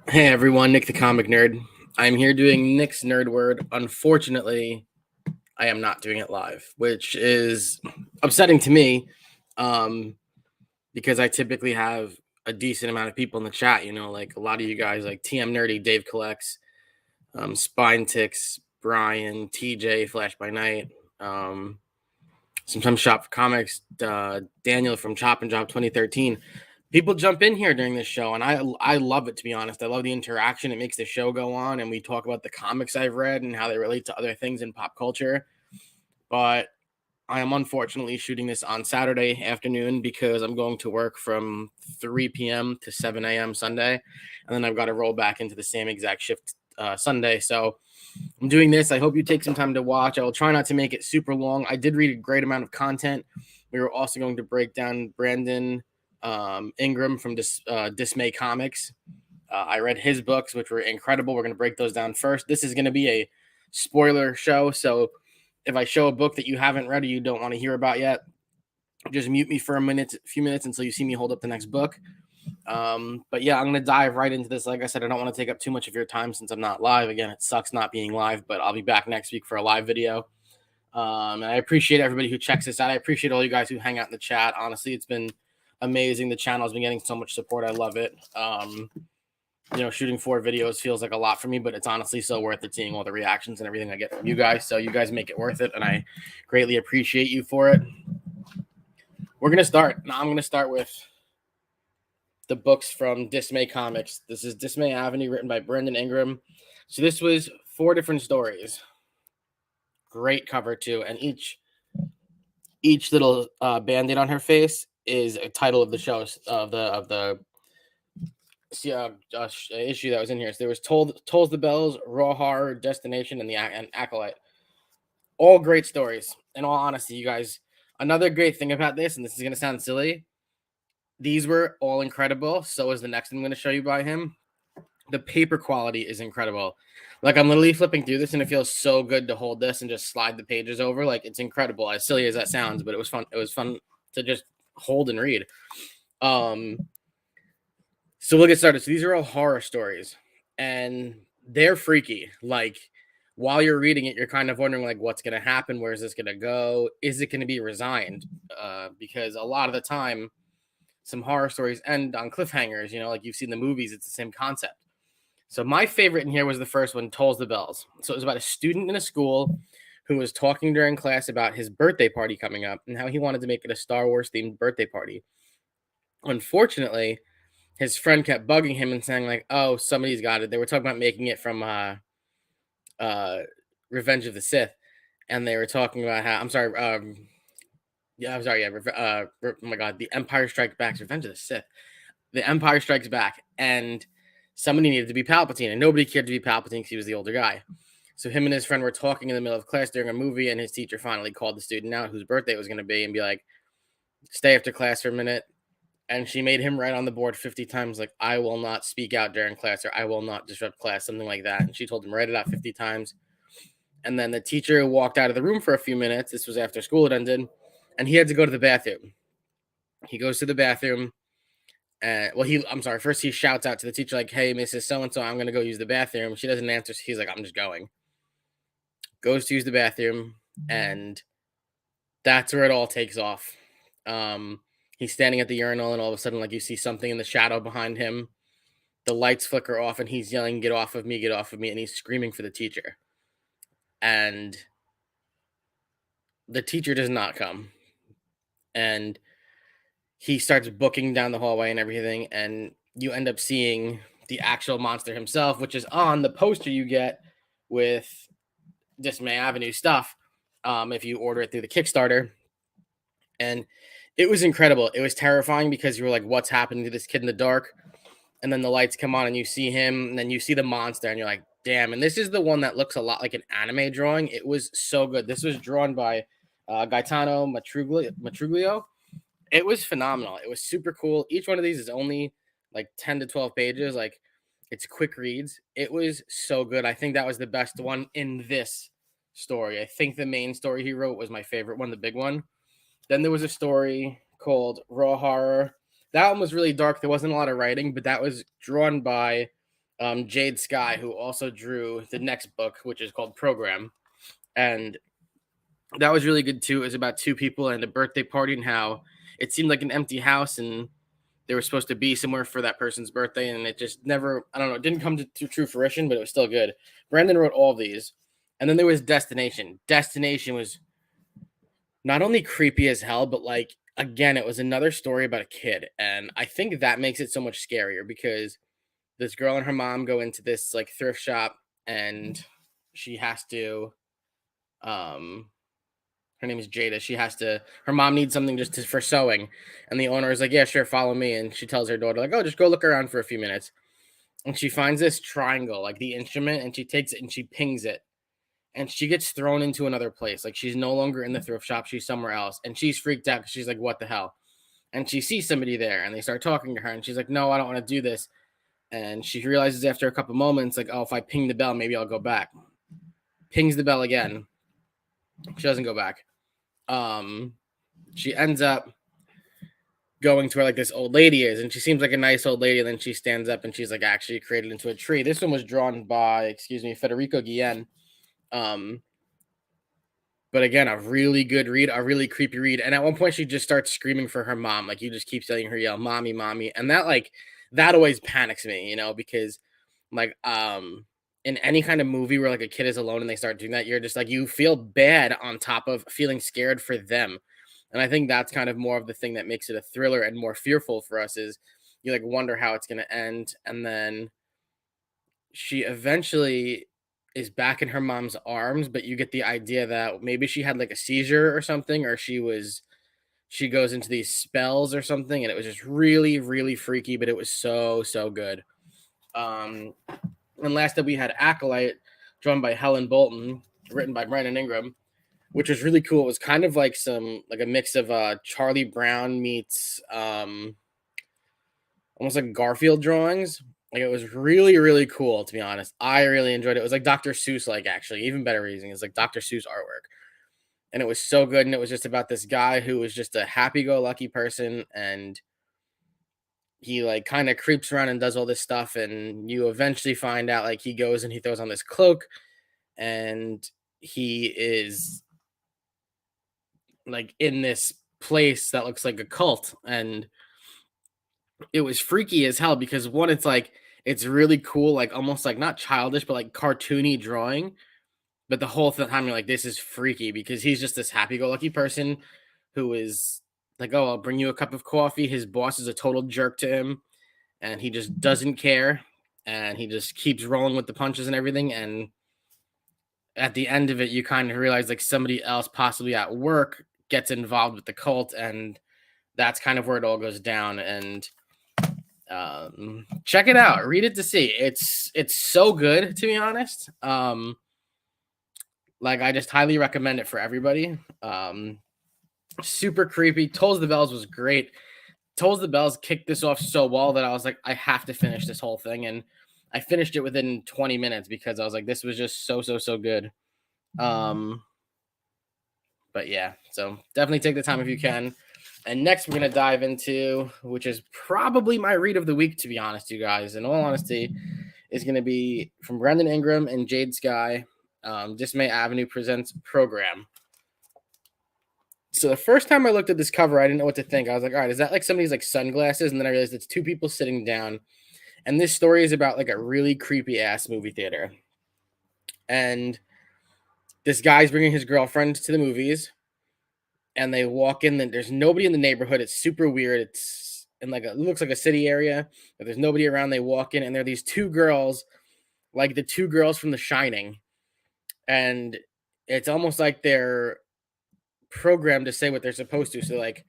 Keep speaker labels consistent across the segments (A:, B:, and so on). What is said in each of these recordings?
A: Hey everyone, Nick the Comic Nerd. I'm here doing Nick's Nerd Word. Unfortunately, I am not doing it live, which is upsetting to me because I typically have a decent amount of people in the chat. Like a lot of you guys, like TM Nerdy, Dave Collects, Spine Ticks, Brian, TJ, Flash by Night, sometimes Shop for Comics, Daniel from Chop and Job 2013. People jump in here during this show, and I love it, to be honest. I love the interaction. It makes the show go on, and we talk about the comics I've read and how they relate to other things in pop culture. But I am unfortunately shooting this on Saturday afternoon because I'm going to work from 3 p.m. to 7 a.m. Sunday, and then I've got to roll back into the same exact shift Sunday. So I'm doing this. I hope you take some time to watch. I will try not to make it super long. I did read a great amount of content. We were also going to break down Brandon Ingram from Dismay Comics. I read his books, which were incredible. We're going to break those down first. This is going to be a spoiler show. So if I show a book that you haven't read or you don't want to hear about yet, just mute me for a few minutes until you see me hold up the next book. But yeah, I'm going to dive right into this. Like I said, I don't want to take up too much of your time since I'm not live. Again, it sucks not being live, but I'll be back next week for a live video. And I appreciate everybody who checks this out. I appreciate all you guys who hang out in the chat. Honestly, it's been amazing. The channel has been getting so much support. I love it. Shooting 4 videos feels like a lot for me, but it's honestly so worth it seeing all the reactions and everything I get from you guys. So you guys make it worth it, and I greatly appreciate you for it. We're going to start. Now I'm going to start with the books from Dismay Comics. This is Dismay Avenue, written by Brandon Ingram. So this was 4 different stories. Great cover too, and each little band-aid on her face is a title of the show of the issue that was in here. So there was Tolls the Bells, Raw Horror, Destination, and Acolyte. All great stories. In all honesty, you guys, another great thing about this, and this is going to sound silly, these were all incredible. So is the next I'm going to show you by him. The paper quality is incredible. Like, I'm literally flipping through this, and it feels so good to hold this and just slide the pages over. Like, it's incredible, as silly as that sounds, but it was fun. It was fun to just hold and read. So we'll get started. So these are all horror stories, and they're freaky. Like, while you're reading it, you're kind of wondering, like, what's going to happen? Where's this going to go? Is it going to be resigned? Because a lot of the time, some horror stories end on cliffhangers. Like you've seen the movies, it's the same concept. So my favorite in here was the first one, Tolls the Bells. So it was about a student in a school who was talking during class about his birthday party coming up and how he wanted to make it a Star Wars themed birthday party. Unfortunately, his friend kept bugging him and saying, like, oh, somebody's got it. They were talking about making it from Revenge of the Sith. And they were talking about how, oh my God, The Empire Strikes Back, Revenge of the Sith. The Empire Strikes Back, and somebody needed to be Palpatine, and nobody cared to be Palpatine because he was the older guy. So him and his friend were talking in the middle of class during a movie, and his teacher finally called the student out whose birthday it was going to be and be like, stay after class for a minute. And she made him write on the board 50 times, like, I will not speak out during class, or I will not disrupt class, something like that. And she told him, write it out 50 times. And then the teacher walked out of the room for a few minutes. This was after school had ended, and he had to go to the bathroom. He goes to the bathroom. First he shouts out to the teacher, like, hey, Mrs. So-and-so, I'm going to go use the bathroom. She doesn't answer. So he's like, I'm just going. Goes to use the bathroom, and that's where it all takes off. He's standing at the urinal, and all of a sudden, like, you see something in the shadow behind him. The lights flicker off, and he's yelling, get off of me, get off of me, and he's screaming for the teacher. And the teacher does not come. And he starts booking down the hallway and everything, and you end up seeing the actual monster himself, which is on the poster you get with Dismay Avenue stuff if you order it through the Kickstarter. And it was incredible. It was terrifying because you were like, what's happening to this kid in the dark? And then the lights come on and you see him, and then you see the monster, and you're like, damn. And this is the one that looks a lot like an anime drawing. It was so good. This was drawn by Gaetano Matruglio. It was phenomenal. It was super cool. Each one of these is only like 10 to 12 pages. Like, it's quick reads. It was so good. I think that was the best one in this story. I think the main story he wrote was my favorite one, the big one. Then there was a story called Raw Horror. That one was really dark. There wasn't a lot of writing, but that was drawn by Jade Sky, who also drew the next book, which is called Program. And that was really good too. It was about two people and a birthday party and how it seemed like an empty house and they were supposed to be somewhere for that person's birthday, and it just never, I don't know, it didn't come to true fruition, but it was still good. Brandon wrote all these. And then there was Destination. Destination was not only creepy as hell, but like, again, it was another story about a kid. And I think that makes it so much scarier because this girl and her mom go into this like thrift shop and she has to, um, her name is Jada. Her mom needs something for sewing. And the owner is like, yeah, sure, follow me. And she tells her daughter, like, oh, just go look around for a few minutes. And she finds this triangle, like the instrument, and she takes it and she pings it. And she gets thrown into another place. Like she's no longer in the thrift shop. She's somewhere else. And she's freaked out because she's like, what the hell? And she sees somebody there and they start talking to her. And she's like, no, I don't want to do this. And she realizes after a couple moments, like, oh, if I ping the bell, maybe I'll go back. Pings the bell again. She doesn't go back. She ends up going to where like this old lady is, and she seems like a nice old lady. And then she stands up and she's like actually created into a tree. This one was drawn by, Federico Guillen. But again, a really good read, a really creepy read. And at one point, she just starts screaming for her mom. Like you just keep seeing her yell, "Mommy, mommy," and that always panics me, because like in any kind of movie where like a kid is alone and they start doing that, you're just like you feel bad on top of feeling scared for them. And I think that's kind of more of the thing that makes it a thriller and more fearful for us is you like wonder how it's going to end. And then she eventually is back in her mom's arms, but you get the idea that maybe she had like a seizure or something, or she goes into these spells or something, and it was just really, really freaky, but it was so, so good. And last up we had Acolyte, drawn by Helen Bolton, written by Brandon Ingram, which was really cool. It was kind of like a mix of Charlie Brown meets almost like Garfield drawings. Like it was really, really cool, to be honest. I really enjoyed it. It was like Dr. Seuss, like actually, even better reason. It's like Dr. Seuss artwork. And it was so good. And it was just about this guy who was just a happy-go-lucky person. And he like kind of creeps around and does all this stuff. And you eventually find out like he goes and he throws on this cloak and he is like in this place that looks like a cult. And it was freaky as hell because one, it's really cool, like almost like not childish, but like cartoony drawing. But the whole time you're like, this is freaky because he's just this happy-go-lucky person who is like, oh, I'll bring you a cup of coffee. His boss is a total jerk to him, and he just doesn't care, and he just keeps rolling with the punches and everything. And at the end of it, you kind of realize like somebody else, possibly at work, gets involved with the cult, and that's kind of where it all goes down. And check it out, read it to see. It's so good, to be honest. Like I just highly recommend it for everybody. Super creepy. Tolls the Bells was great. Tolls the Bells kicked this off so well that I was like, I have to finish this whole thing. And I finished it within 20 minutes because I was like, this was just so, so, so good. But yeah, so definitely take the time if you can. And next we're going to dive into, which is probably my read of the week, to be honest, you guys, in all honesty, is going to be from Brandon Ingram and Jade Sky. Dismay Avenue presents Program. So the first time I looked at this cover, I didn't know what to think. I was like, all right, is that like somebody's like sunglasses? And then I realized it's two people sitting down. And this story is about like a really creepy ass movie theater. And this guy's bringing his girlfriend to the movies. And they walk in, and there's nobody in the neighborhood. It's super weird. It's in like it looks like a city area, but there's nobody around. They walk in, and there are these two girls, like the two girls from The Shining. And it's almost like they're programmed to say what they're supposed to. So like,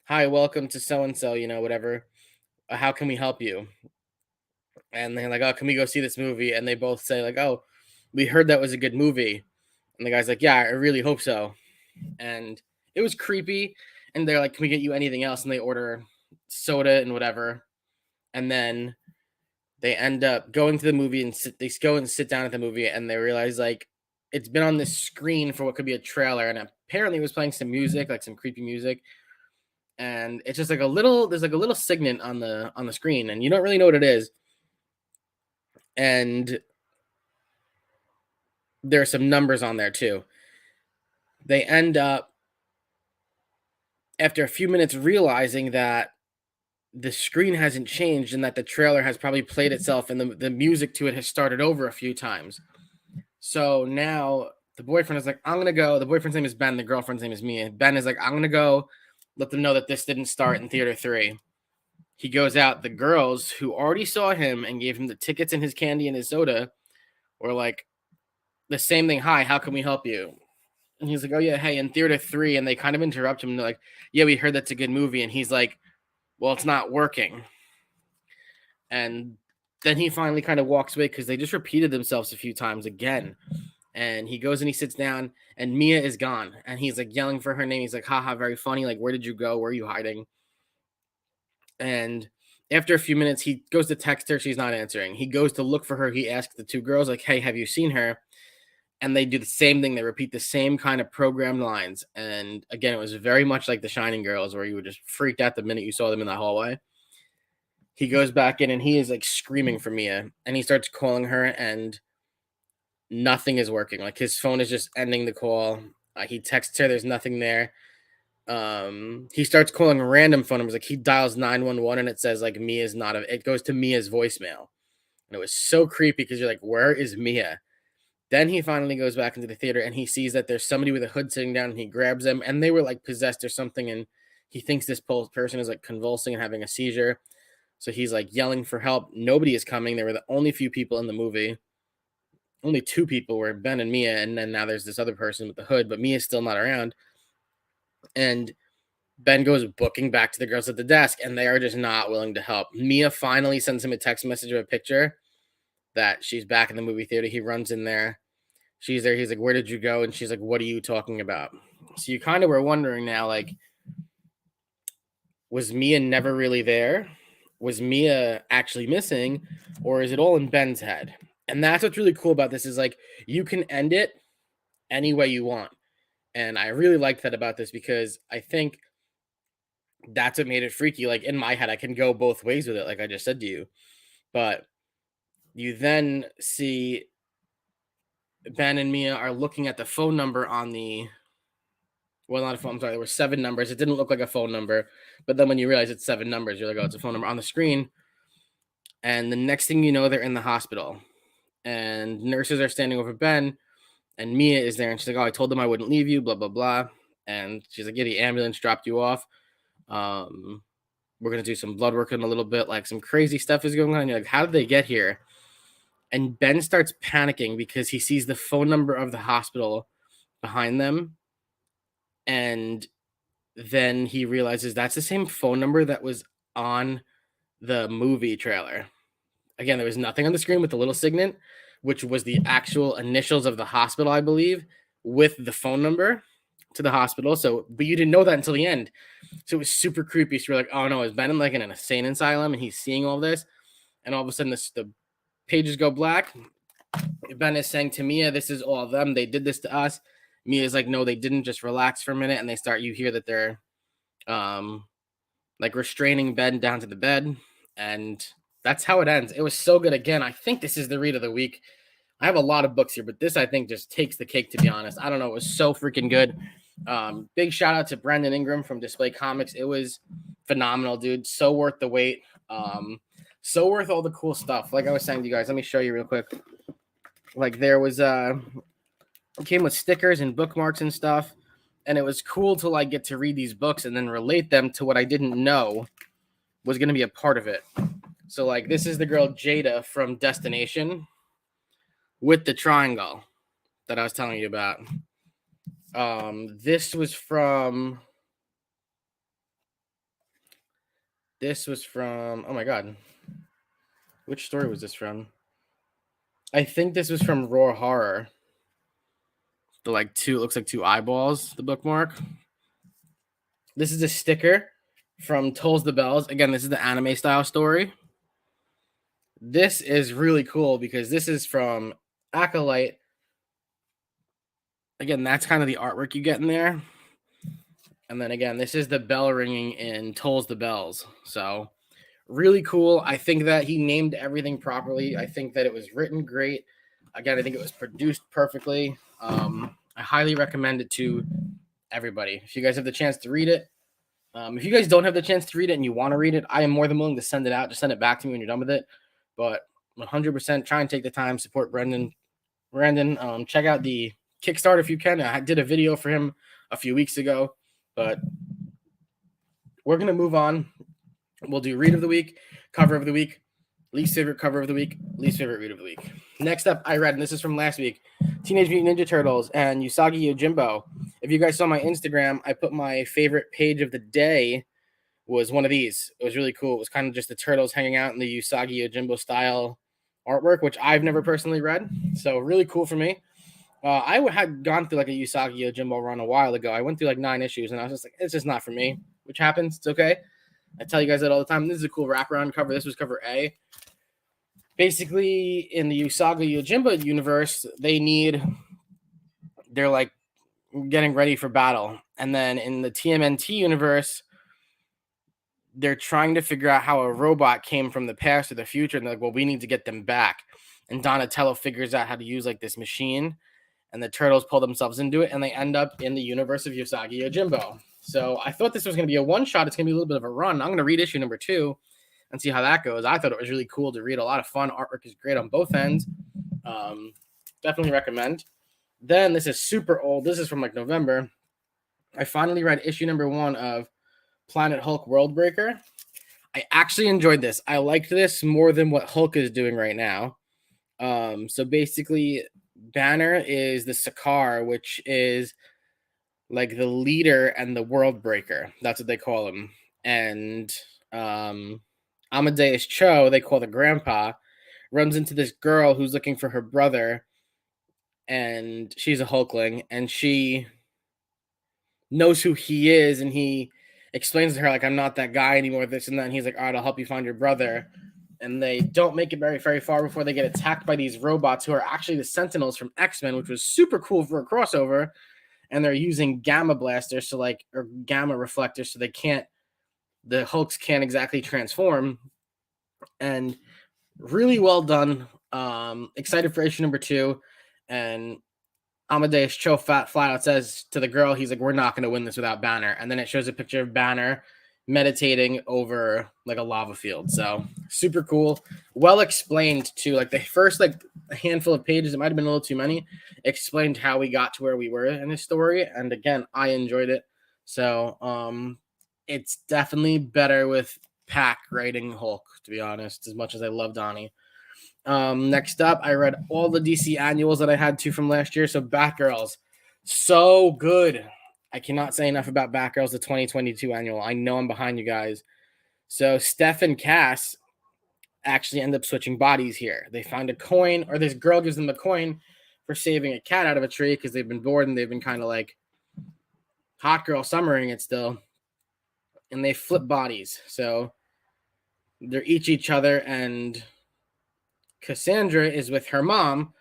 A: hi, welcome to so-and-so, whatever. How can we help you? And they're like, oh, can we go see this movie? And they both say like, oh, we heard that was a good movie. And the guy's like, yeah, I really hope so. And it was creepy. And they're like, can we get you anything else? And they order soda and whatever. And then they end up going to the movie and they go and sit down at the movie and they realize like it's been on this screen for what could be a trailer. And apparently it was playing some music, like some creepy music. And it's just like there's like a little signet on the screen and you don't really know what it is. And there are some numbers on there too. They end up, after a few minutes, realizing that the screen hasn't changed and that the trailer has probably played itself and the music to it has started over a few times. So now the boyfriend is like, I'm going to go. The boyfriend's name is Ben. The girlfriend's name is Mia. Ben is like, I'm going to go let them know that this didn't start in theater 3. He goes out. The girls who already saw him and gave him the tickets and his candy and his soda were like, the same thing. Hi, how can we help you? And he's like, oh, yeah, hey, in theater 3. And they kind of interrupt him. And they're like, yeah, we heard that's a good movie. And he's like, well, it's not working. And then he finally kind of walks away because they just repeated themselves a few times again. And he goes and he sits down, and Mia is gone. And he's like yelling for her name. He's like, haha, very funny. Like, where did you go? Where are you hiding? And after a few minutes, he goes to text her. She's not answering. He goes to look for her. He asks the 2 girls, like, hey, have you seen her? And they do the same thing. They repeat the same kind of programmed lines. And again, it was very much like the Shining Girls, where you were just freaked out the minute you saw them in the hallway. He goes back in and he is like screaming for Mia, and he starts calling her, and nothing is working. Like, his phone is just ending the call. He texts her, there's nothing there. He starts calling random phone numbers. Like, he dials 911 and it says like Mia's not it goes to Mia's voicemail. And it was so creepy because you're like, where is Mia? Then he finally goes back into the theater and he sees that there's somebody with a hood sitting down, and he grabs them, and they were like possessed or something, and he thinks this person is like convulsing and having a seizure. So he's like yelling for help. Nobody is coming. There were the only few people in the movie. Only 2 people were Ben and Mia, and then now there's this other person with the hood, but Mia's still not around. And Ben goes booking back to the girls at the desk, and they are just not willing to help. Mia finally sends him a text message of a picture that she's back in the movie theater. He runs in there. She's there. He's like, where did you go? And she's like, what are you talking about? So you kind of were wondering now, like, was Mia never really there? Was Mia actually missing? Or is it all in Ben's head? And that's what's really cool about this is, like, you can end it any way you want. And I really liked that about this because I think that's what made it freaky. Like, in my head, I can go both ways with it, like I just said to you. But you then see Ben and Mia are looking at the phone number on the, well, not a phone, I'm sorry, there were 7 numbers. It didn't look like a phone number. But then when you realize it's 7 numbers, you're like, oh, it's a phone number on the screen. And the next thing you know, they're in the hospital. And nurses are standing over Ben. And Mia is there, and she's like, oh, I told them I wouldn't leave you, blah, blah, blah. And she's like, yeah, the ambulance dropped you off. We're going to do some blood work in a little bit. Like, some crazy stuff is going on. You're like, how did they get here? And Ben starts panicking because he sees the phone number of the hospital behind them. And then he realizes that's the same phone number that was on the movie trailer. Again, there was nothing on the screen with the little signet, which was the actual initials of the hospital, I believe, with the phone number to the hospital. So, but you didn't know that until the end. So it was super creepy. So you're like, oh no, is Ben in like in an insane asylum and he's seeing all this? And all of a sudden the pages go black. Ben is saying to Mia, this is all of them. They did this to us. Mia's like, no, they didn't. Just relax for a minute. And they start, you hear that they're like restraining Ben down to the bed. And that's how it ends. It was so good. Again, I think this is the read of the week. I have a lot of books here, but this, I think, just takes the cake, to be honest. I don't know. It was so freaking good. Big shout out to Brendan Ingram from Display Comics. It was phenomenal, dude. So worth the wait. So worth all the cool stuff. Like I was saying to you guys, let me show you real quick. Like, there was it came with stickers and bookmarks and stuff. And it was cool to like get to read these books and then relate them to what I didn't know was going to be a part of it. So like, this is the girl Jada from Destination with the triangle that I was telling you about. This was from, oh my God. Which story was this from? I think this was from Roar Horror. The like it looks like 2 eyeballs, the bookmark. This is a sticker from Tolls the Bells. Again, this is the anime style story. This is really cool because this is from Acolyte. Again, that's kind of the artwork you get in there. And then again, this is the bell ringing in Tolls the Bells. So Really cool. I think that he named everything properly. I think that it was written great. Again, I think it was produced perfectly. I highly recommend it to everybody. If you guys have the chance to read it, if you guys don't have the chance to read it and you want to read it, I am more than willing to send it out. Just send it back to me when you're done with it. But 100% try and take the time, support Brendan. Check out the Kickstarter if you can. I did a video for him a few weeks ago, but we're going to move on. We'll do read of the week, cover of the week, least favorite cover of the week, least favorite read of the week. Next up, I read, and this is from last week, Teenage Mutant Ninja Turtles and Usagi Yojimbo. If you guys saw my Instagram, I put my favorite page of the day was one of these. It was really cool. It was kind of just the turtles hanging out in the Usagi Yojimbo style artwork, which I've never personally read. So really cool for me. I had gone through like a Usagi Yojimbo run a while ago. I went through like 9 issues, and I was just like, it's just not for me, which happens. It's okay. I tell you guys that all the time. This is a cool wraparound cover. This was cover A. Basically, in the Usagi Yojimbo universe, they're like getting ready for battle. And then in the TMNT universe, they're trying to figure out how a robot came from the past or the future. And they're like, well, we need to get them back. And Donatello figures out how to use like this machine, and the turtles pull themselves into it, and they end up in the universe of Usagi Yojimbo. So I thought this was going to be a one-shot. It's going to be a little bit of a run. I'm going to read issue number 2 and see how that goes. I thought it was really cool to read. A lot of fun. Artwork is great on both ends. Definitely recommend. Then this is super old. This is from like November. I finally read issue number 1 of Planet Hulk Worldbreaker. I actually enjoyed this. I liked this more than what Hulk is doing right now. So basically, Banner is the Sakaar, which is like the leader and the world breaker. That's what they call him. And Amadeus Cho, they call the grandpa, runs into this girl who's looking for her brother, and she's a Hulkling, and she knows who he is, and he explains to her, like, I'm not that guy anymore, this and that, and he's like, all right, I'll help you find your brother. And they don't make it very, very far before they get attacked by these robots who are actually the Sentinels from X-Men, which was super cool for a crossover. And they're using gamma blasters, or gamma reflectors, so the Hulks can't exactly transform. And really well done. Excited for issue number 2. And Amadeus Cho flat out says to the girl, he's like, we're not going to win this without Banner. And then it shows a picture of Banner meditating over like a lava field. So super cool. Well explained too. Like the first like a handful of pages, it might have been a little too many, explained how we got to where we were in this story. And again, I enjoyed it. So it's definitely better with Pack writing Hulk, to be honest, as much as I love Donnie. Next up, I read all the DC annuals that I had to from last year. So Batgirls, so good. I cannot say enough about Batgirls, the 2022 annual. I know I'm behind you guys. So Steph and Cass actually end up switching bodies here. They find a coin, or this girl gives them a coin for saving a cat out of a tree because they've been bored and they've been kind of like hot girl summering it still. And they flip bodies. So they're each other, and Cassandra is with her mom,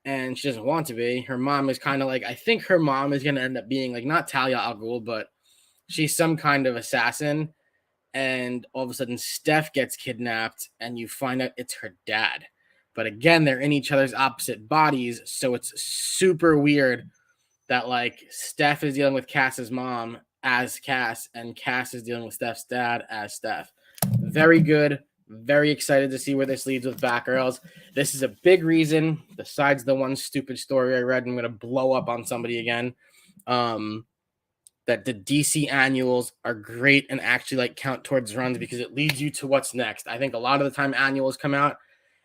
A: and she doesn't want to be. Her mom is kind of like, I think her mom is going to end up being like, not Talia al Ghul, but she's some kind of assassin. And all of a sudden, Steph gets kidnapped, and you find out it's her dad. But again, they're in each other's opposite bodies, so it's super weird that like Steph is dealing with Cass's mom as Cass, and Cass is dealing with Steph's dad as Steph. Very good. Very excited to see where this leads with Batgirls. This is a big reason, besides the one stupid story I read, I'm going to blow up on somebody again, that the DC annuals are great and actually like count towards runs because it leads you to what's next. I think a lot of the time annuals come out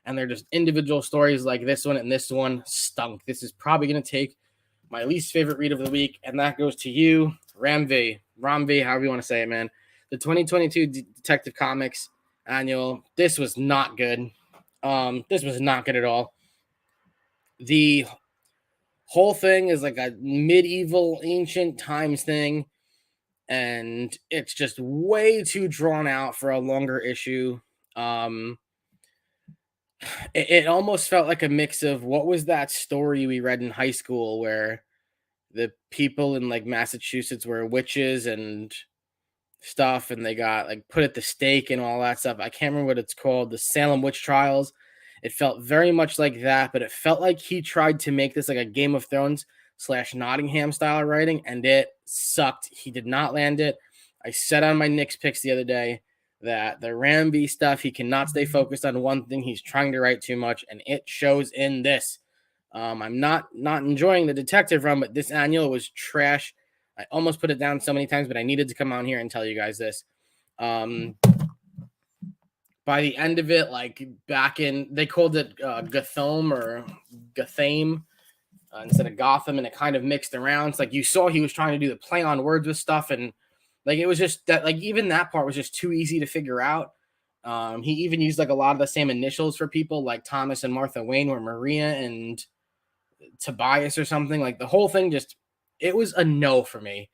A: and they're just individual stories like this one, and this one stunk. This is probably going to take my least favorite read of the week, and that goes to you, Ramvi, however you want to say it, man. The 2022 Detective Comics annual. This was not good. This was not good at all. The whole thing is like a medieval ancient times thing, and it's just way too drawn out for a longer issue. It almost felt like a mix of, what was that story we read in high school where the people in like Massachusetts were witches and stuff, and they got like put at the stake and all that stuff. I can't remember what it's called, the Salem witch trials. It felt very much like that, but it felt like he tried to make this like a Game of Thrones slash Nottingham style of writing, and it sucked. He did not land it. I said on my Knicks picks the other day that the Ramby stuff, he cannot stay focused on one thing. He's trying to write too much, and it shows in this. I'm not enjoying the detective run, but this annual was trash. I almost put it down so many times, but I needed to come on here and tell you guys this. By the end of it, like back in, they called it Gotham or Gotham instead of Gotham, and it kind of mixed around. It's like you saw he was trying to do the play on words with stuff, and like it was just that, like even that part was just too easy to figure out. He even used like a lot of the same initials for people, like Thomas and Martha Wayne were Maria and Tobias or something. Like the whole thing just, it was a no for me.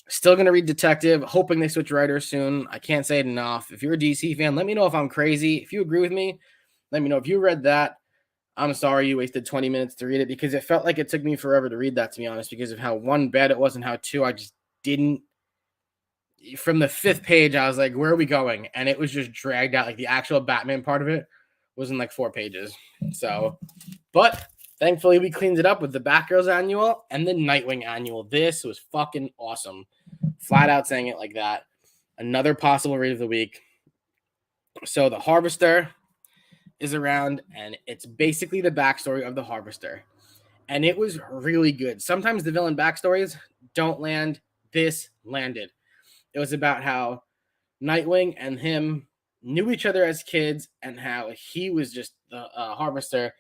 A: Still gonna read Detective, hoping they switch writers soon. I can't say it enough. If you're a DC fan, let me know if I'm crazy. If you agree with me, let me know. If you read that, I'm sorry you wasted 20 minutes to read it, because it felt like it took me forever to read that, to be honest, because of how one, bad it was, and how two, I just didn't. From the 5th page, I was like, where are we going? And it was just dragged out. Like the actual Batman part of it was in like 4 pages. So, but thankfully we cleaned it up with the Batgirls annual and the Nightwing annual. This was fucking awesome. Flat out saying it like that. Another possible read of the week. So the Harvester is around, and it's basically the backstory of the Harvester. And it was really good. Sometimes the villain backstories don't land. This landed. It was about how Nightwing and him knew each other as kids, and how he was just the Harvester.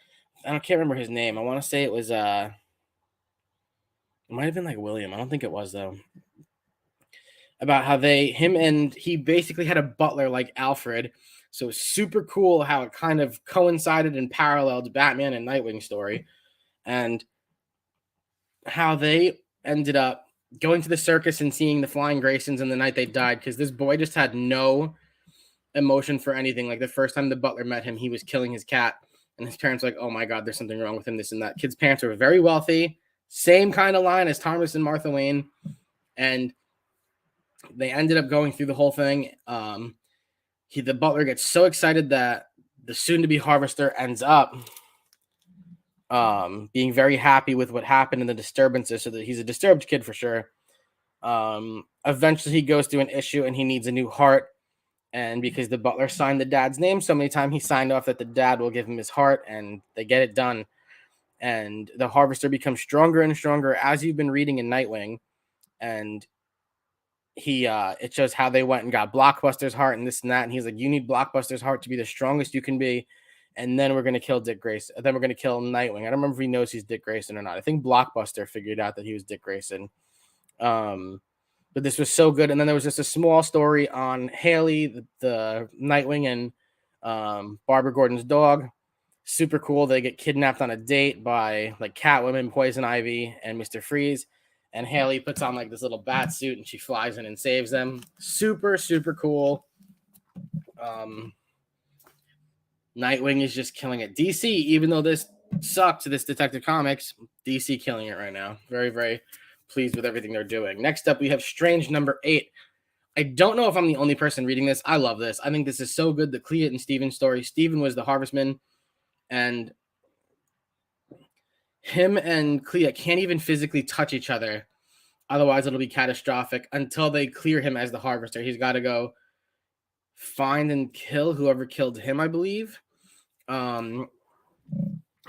A: I can't remember his name. I want to say it was it might have been like William. I don't think it was though. About how he basically had a butler like Alfred. So it's super cool how it kind of coincided and paralleled Batman and Nightwing story, and how they ended up going to the circus and seeing the Flying Graysons in the night they died, because this boy just had no emotion for anything. Like the first time the butler met him, he was killing his cat, and his parents were like, oh my god, there's something wrong with him, this and that. Kid's parents were very wealthy, same kind of line as Thomas and Martha Wayne, and they ended up going through the whole thing. The butler gets so excited that the soon-to-be Harvester ends up being very happy with what happened in the disturbances, so that he's a disturbed kid for sure. Eventually he goes through an issue and he needs a new heart, and because the butler signed the dad's name so many times, he signed off that the dad will give him his heart, and they get it done. And the Harvester becomes stronger and stronger as you've been reading in Nightwing, and it shows how they went and got Blockbuster's heart and this and that, and he's like, you need Blockbuster's heart to be the strongest you can be, and then we're going to kill Dick Grayson. Then we're going to kill Nightwing. I don't remember if he knows he's Dick Grayson or not. I think Blockbuster figured out that he was Dick Grayson. But this was so good. And then there was just a small story on Haley, the Nightwing, and Barbara Gordon's dog. Super cool. They get kidnapped on a date by like Catwoman, Poison Ivy, and Mr. Freeze. And Haley puts on like this little bat suit and she flies in and saves them. Super, super cool. Nightwing is just killing it. DC, even though this sucked, this Detective Comics, DC killing it right now. Very, very pleased with everything they're doing. Next up, we have Strange number 8. I don't know if I'm the only person reading this. I love this. I think this is so good. The Clea and Steven story. Steven was the Harvestman, and him and Clea can't even physically touch each other. Otherwise, it'll be catastrophic until they clear him as the Harvester. He's got to go find and kill whoever killed him, I believe. And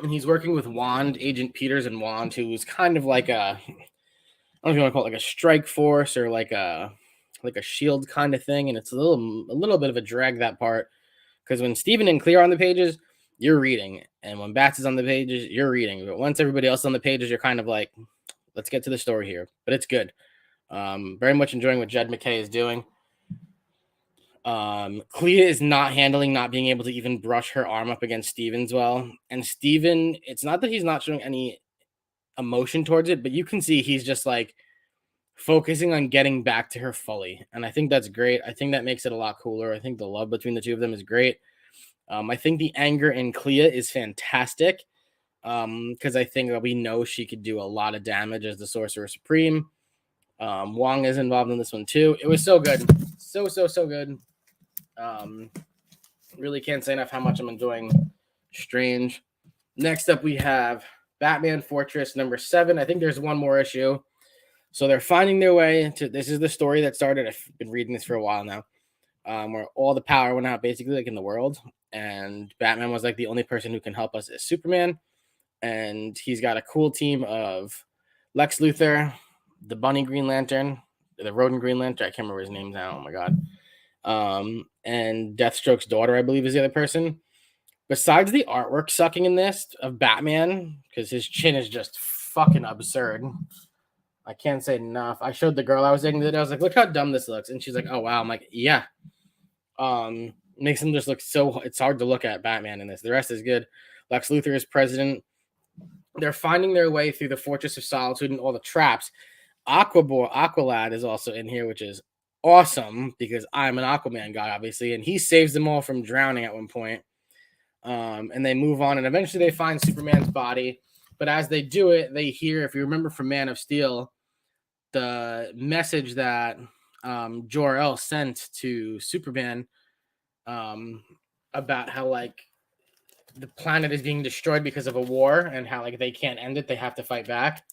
A: he's working with Wand, Agent Peters and Wand, who was kind of like I don't know if you want to call it like a strike force or like a shield kind of thing. And it's a little bit of a drag, that part, because when Steven and Clea are on the pages, you're reading, and when Bats is on the pages, you're reading. But once everybody else is on the pages, you're kind of like, let's get to the story here. But it's good. Very much enjoying what Jed MacKay is doing. Clea is not being able to even brush her arm up against Steven's well. And Steven, it's not that he's not showing any emotion towards it, but you can see he's just like focusing on getting back to her fully. And I think that's great. I think that makes it a lot cooler. I think the love between the two of them is great. I think the anger in Clea is fantastic. Because I think that we know she could do a lot of damage as the Sorcerer Supreme. Wong is involved in this one too. It was so good. So good. Really can't say enough how much I'm enjoying Strange. Next up, we have Batman Fortress number 7. I think there's one more issue. So they're finding their way to, this is the story that started. I've been reading this for a while now, where all the power went out basically like in the world. And Batman was like the only person who can help us as Superman. And he's got a cool team of Lex Luthor, the Bunny Green Lantern, the Rodent Green Lantern. I can't remember his name now. Oh my God. And Deathstroke's daughter, I believe, is the other person. Besides the artwork sucking in this of Batman, because his chin is just fucking absurd. I can't say enough. I showed the girl I was dating the other day. I was like, look how dumb this looks. And she's like, oh, wow. I'm like, yeah. Makes him just look so, it's hard to look at Batman in this. The rest is good. Lex Luthor is president. They're finding their way through the Fortress of Solitude and all the traps. Aqualad is also in here, which is awesome because I'm an Aquaman guy, obviously. And he saves them all from drowning at one point. And they move on, and eventually they find Superman's body. But as they do it, they hear, if you remember from Man of Steel, the message that Jor-El sent to Superman about how like the planet is being destroyed because of a war and how like they can't end it, they have to fight back.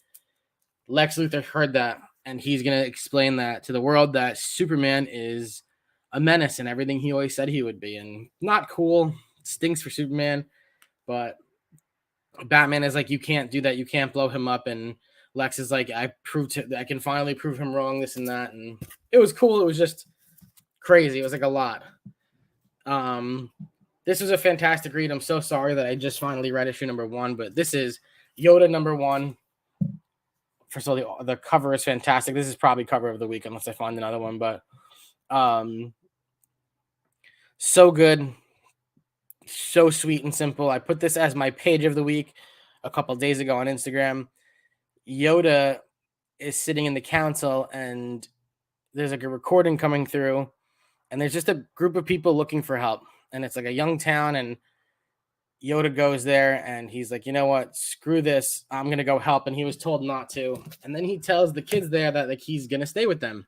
A: Lex Luthor heard that, and he's gonna explain that to the world that Superman is a menace and everything he always said he would be, and not cool. Stinks for Superman, but Batman is like, you can't do that, you can't blow him up, and Lex is like, I can finally prove him wrong, this and that, and it was cool. It was just crazy. It was like a lot. This was a fantastic read. I'm so sorry that I just finally read issue number 1, but this is Yoda number 1. First of all, the cover is fantastic. This is probably cover of the week unless I find another one, but so good. So sweet and simple. I put this as my page of the week a couple days ago on Instagram. Yoda is sitting in the council, and there's like a recording coming through, and there's just a group of people looking for help, and it's like a young town, and Yoda goes there, and he's like, you know what, screw this, I'm gonna go help. And he was told not to, and then he tells the kids there that like he's gonna stay with them,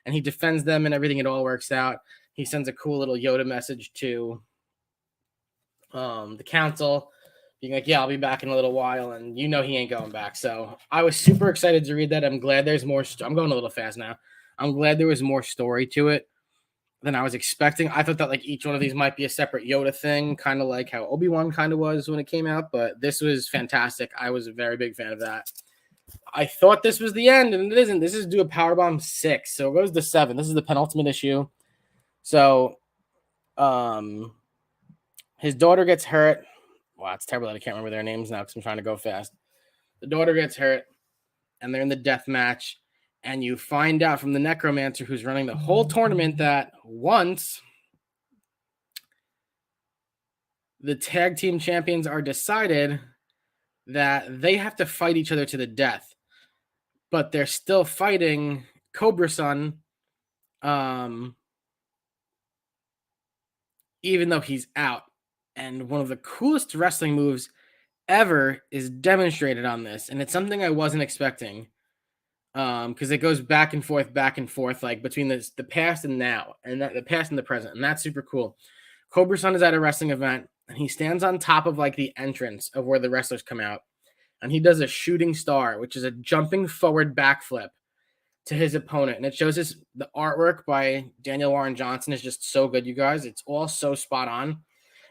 A: and he defends them and everything. It all works out. He sends a cool little Yoda message to the council, being like, yeah, I'll be back in a little while, and you know he ain't going back. So I was super excited to read that. I'm glad there's more. I'm going a little fast now. I'm glad there was more story to it than I was expecting. I thought that like each one of these might be a separate Yoda thing, kind of like how Obi-Wan kind of was when it came out, but this was fantastic. I was a very big fan of that. I thought this was the end, and it isn't. This is due a Powerbomb 6, so it goes to 7. This is the penultimate issue. So his daughter gets hurt. Wow, it's terrible that I can't remember their names now because I'm trying to go fast. The daughter gets hurt, and they're in the death match. And you find out from the necromancer who's running the whole tournament that once the tag team champions are decided, that they have to fight each other to the death. But they're still fighting Cobra Sun, even though he's out. And one of the coolest wrestling moves ever is demonstrated on this. And it's something I wasn't expecting. Because it goes back and forth, like between the past and now, and the past and the present, and that's super cool. Cobra Sun is at a wrestling event, and he stands on top of like the entrance of where the wrestlers come out, and he does a shooting star, which is a jumping forward backflip to his opponent, and it shows the artwork by Daniel Warren Johnson is just so good, you guys. It's all so spot on.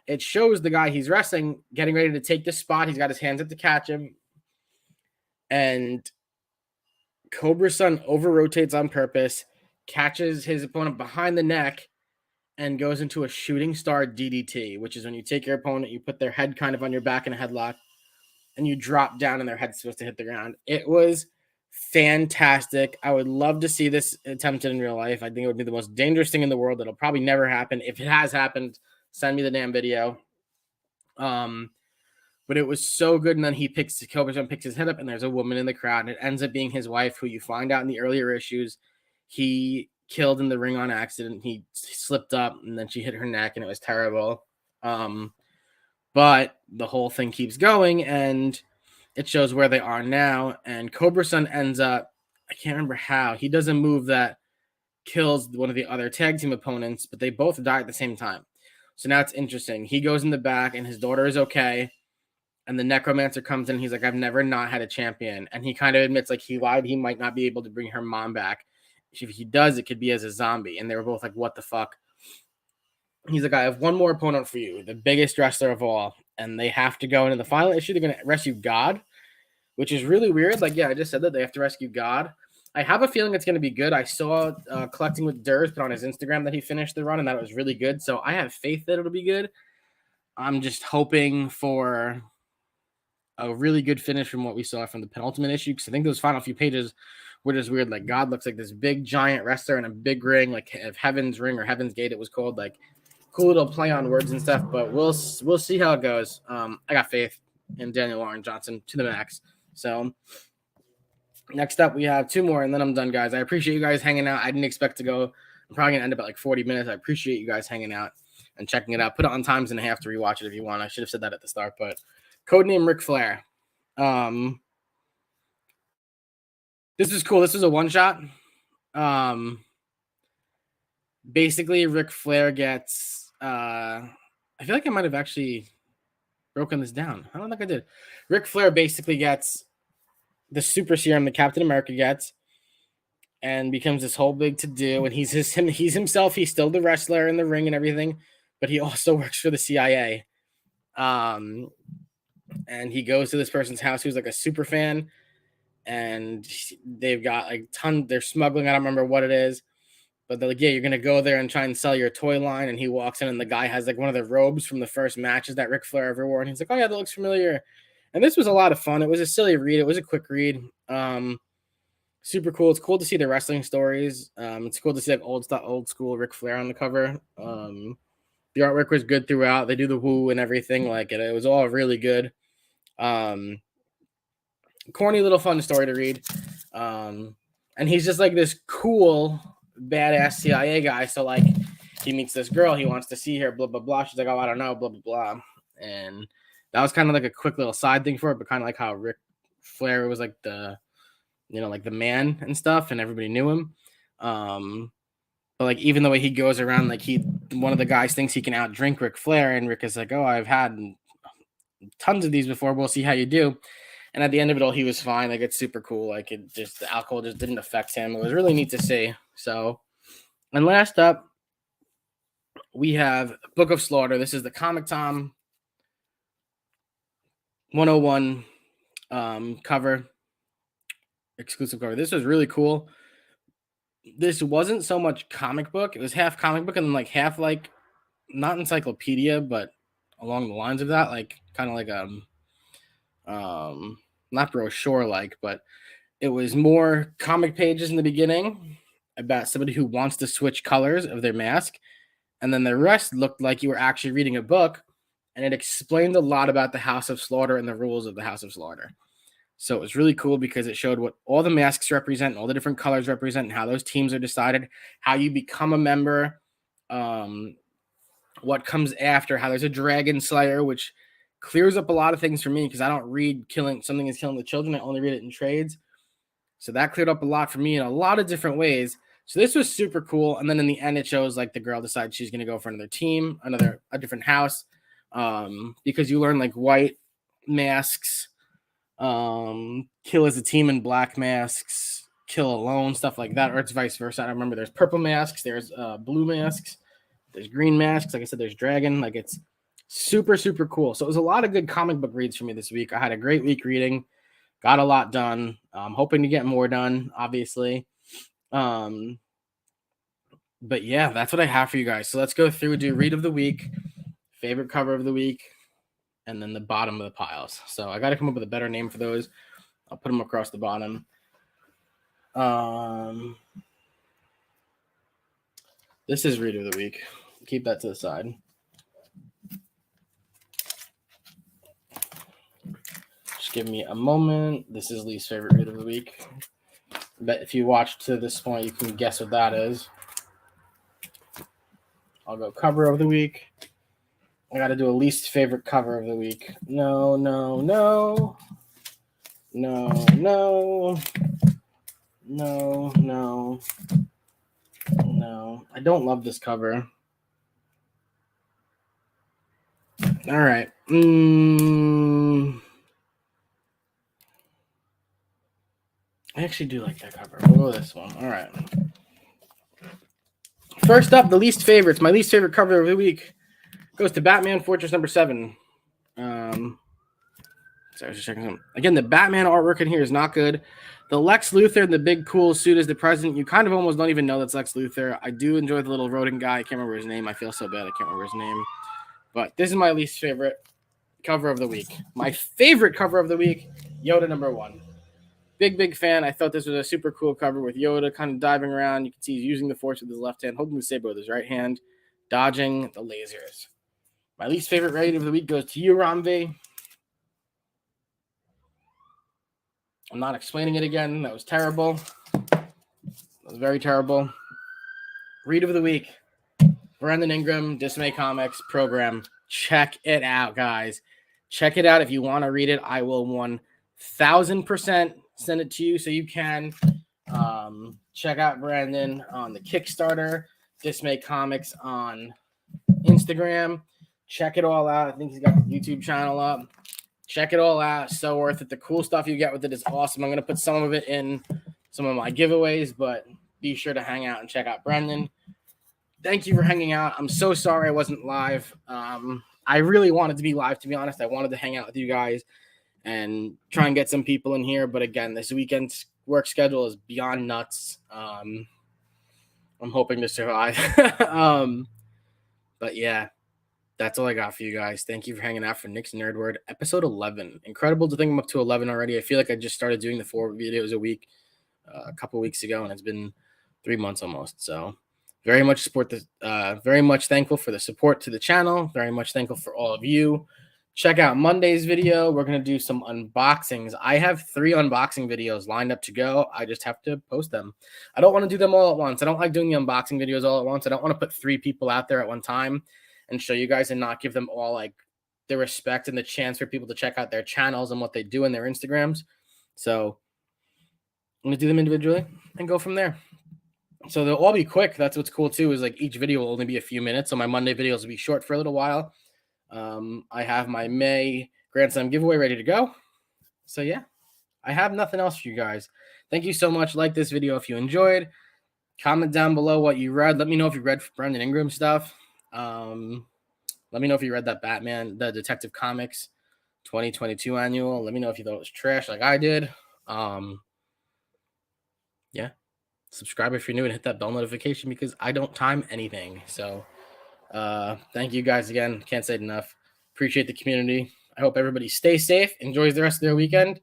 A: It shows the guy he's wrestling getting ready to take the spot. He's got his hands up to catch him, and Cobra Sun over-rotates on purpose, catches his opponent behind the neck, and goes into a shooting star DDT, which is when you take your opponent, you put their head kind of on your back in a headlock, and you drop down and their head's supposed to hit the ground. It was fantastic. I would love to see this attempted in real life. I think it would be the most dangerous thing in the world. It'll probably never happen. If it has happened, send me the damn video. But it was so good. And then Cobra Sun picks his head up, and there's a woman in the crowd, and it ends up being his wife, who you find out in the earlier issues he killed in the ring on accident. He slipped up, and then she hit her neck, and it was terrible. But the whole thing keeps going, and it shows where they are now. And Cobra Sun ends up I can't remember how. He does a move that kills one of the other tag team opponents, but they both die at the same time. So now it's interesting. He goes in the back and his daughter is okay. And the necromancer comes in. He's like, I've never not had a champion. And he kind of admits like he lied. He might not be able to bring her mom back. If he does, it could be as a zombie. And they were both like, what the fuck? He's like, I have one more opponent for you, the biggest wrestler of all. And they have to go into the final issue. They're going to rescue God, which is really weird. Like, yeah, I just said that they have to rescue God. I have a feeling it's going to be good. I saw Collecting with Durs put on his Instagram that he finished the run and that it was really good. So I have faith that it'll be good. I'm just hoping for a really good finish from what we saw from the penultimate issue, because I think those final few pages were just weird. Like, God looks like this big giant wrestler in a big ring, like Heaven's Ring or Heaven's Gate it was called. Like, cool little play on words and stuff, but we'll see how it goes. I got faith in Daniel Warren Johnson to the max. So next up we have 2 more and then I'm done, guys. I appreciate you guys hanging out. I didn't expect to go. I'm probably gonna end up at like 40 minutes. I appreciate you guys hanging out and checking it out. Put it on times and a half to rewatch it if you want. I should have said that at the start, but Codename Ric Flair. This is cool. This is a one-shot. Basically, Ric Flair gets. I feel like I might have actually broken this down. I don't think I did. Ric Flair basically gets the super serum that Captain America gets, and becomes this whole big to-do. And he's himself. He's still the wrestler in the ring and everything, but he also works for the CIA. And he goes to this person's house who's like a super fan, and they've got like they're smuggling. I don't remember what it is, but they're like, yeah, you're going to go there and try and sell your toy line. And he walks in and the guy has like one of the robes from the first matches that Ric Flair ever wore. And he's like, oh yeah, that looks familiar. And this was a lot of fun. It was a silly read. It was a quick read. Super cool. It's cool to see the wrestling stories. It's cool to see like old school Ric Flair on the cover. The artwork was good throughout. They do the woo and everything. Like it was all really good. Corny little fun story to read. And he's just like this cool badass CIA guy. So like he meets this girl, he wants to see her, blah blah blah. She's like, oh, I don't know, blah blah blah. And that was kind of like a quick little side thing for it, but kind of like how Ric Flair was like the, you know, like the man and stuff, and everybody knew him. But like even the way he goes around, like one of the guys thinks he can outdrink Ric Flair, and Rick is like, oh, I've had tons of these before. We'll see how you do. And at the end of it all, he was fine. Like, it's super cool. Like, the alcohol just didn't affect him. It was really neat to see. So, and last up, we have Book of Slaughter. This is the Comic Tom 101 cover, exclusive cover. This was really cool. This wasn't so much comic book. It was half comic book and then like half like, not encyclopedia, but along the lines of that, like kind of like not brochure like, but it was more comic pages in the beginning about somebody who wants to switch colors of their mask, and then the rest looked like you were actually reading a book, and it explained a lot about the House of Slaughter and the rules of the House of Slaughter. So it was really cool because it showed what all the masks represent, all the different colors represent, and how those teams are decided, how you become a member, what comes after, how there's a Dragon Slayer, which clears up a lot of things for me because I don't read Something is Killing the Children. I only read it in trades. So that cleared up a lot for me in a lot of different ways. So this was super cool. And then in the end, it shows like the girl decides she's going to go for another team, a different house, because you learn like white masks, kill as a team, and black masks kill alone, stuff like that, or it's vice versa. I remember there's purple masks, there's blue masks, there's green masks. Like I said, there's dragon. Like, it's super, super cool. So it was a lot of good comic book reads for me this week. I had a great week reading, got a lot done. I'm hoping to get more done, obviously. But yeah, that's what I have for you guys. So let's go through, do read of the week, favorite cover of the week, and then the bottom of the piles. So I got to come up with a better name for those. I'll put them across the bottom. This is read of the week. Keep that to the side. Just give me a moment. This is Lee's favorite read of the week. But if you watched to this point, you can guess what that is. I'll go cover of the week. I got to do a least favorite cover of the week. No. No. I don't love this cover. All right. I actually do like that cover. We'll go with this one. All right. First up, the least favorites. My least favorite cover of the week goes to Batman Fortress number 7. Sorry, I was just checking something. Again, the Batman artwork in here is not good. The Lex Luthor in the big cool suit as the president, you kind of almost don't even know that's Lex Luthor. I do enjoy the little rodent guy. I can't remember his name. I feel so bad. I can't remember his name. But this is my least favorite cover of the week. My favorite cover of the week, Yoda number 1. Big fan. I thought this was a super cool cover with Yoda kind of diving around. You can see he's using the Force with his left hand, holding the saber with his right hand, dodging the lasers. My least favorite rating of the week goes to you, Ramvi. I'm not explaining it again. That was terrible. That was very terrible. Read of the week, Brendan Ingram, Dismay Comics program. Check it out, guys. Check it out. If you want to read it, I will 1,000% send it to you so you can check out Brandon on the Kickstarter, Dismay Comics on Instagram. Check it all out. I think he's got the YouTube channel up. Check it all out. So worth it. The cool stuff you get with it is awesome. I'm going to put some of it in some of my giveaways, but be sure to hang out and check out Brendan. Thank you for hanging out. I'm so sorry I wasn't live. I really wanted to be live, to be honest. I wanted to hang out with you guys and try and get some people in here. But again, this weekend's work schedule is beyond nuts. I'm hoping to survive. But yeah, that's all I got for you guys. Thank you for hanging out for Nick's Nerd Word, episode 11. Incredible to think I'm up to 11 already. I feel like I just started doing the 4 videos a week a couple weeks ago, and it's been 3 months almost. So very much very much thankful for the support to the channel. Very much thankful for all of you. Check out Monday's video. We're going to do some unboxings. I have 3 unboxing videos lined up to go. I just have to post them. I don't want to do them all at once. I don't like doing the unboxing videos all at once. I don't want to put 3 people out there at one time and show you guys and not give them all like the respect and the chance for people to check out their channels and what they do in their Instagrams. So I'm going to do them individually and go from there. So they'll all be quick. That's what's cool too, is like each video will only be a few minutes. So my Monday videos will be short for a little while. I have my May Grand Slam giveaway ready to go. So yeah, I have nothing else for you guys. Thank you so much. Like this video if you enjoyed. Comment down below what you read. Let me know if you read Brendan Ingram stuff. Let me know if you read that Batman, the Detective Comics 2022 annual. Let me know if you thought it was trash like I did. Yeah. Subscribe if you're new and hit that bell notification because I don't time anything. So thank you guys again. Can't say it enough. Appreciate the community. I hope everybody stays safe, enjoys the rest of their weekend.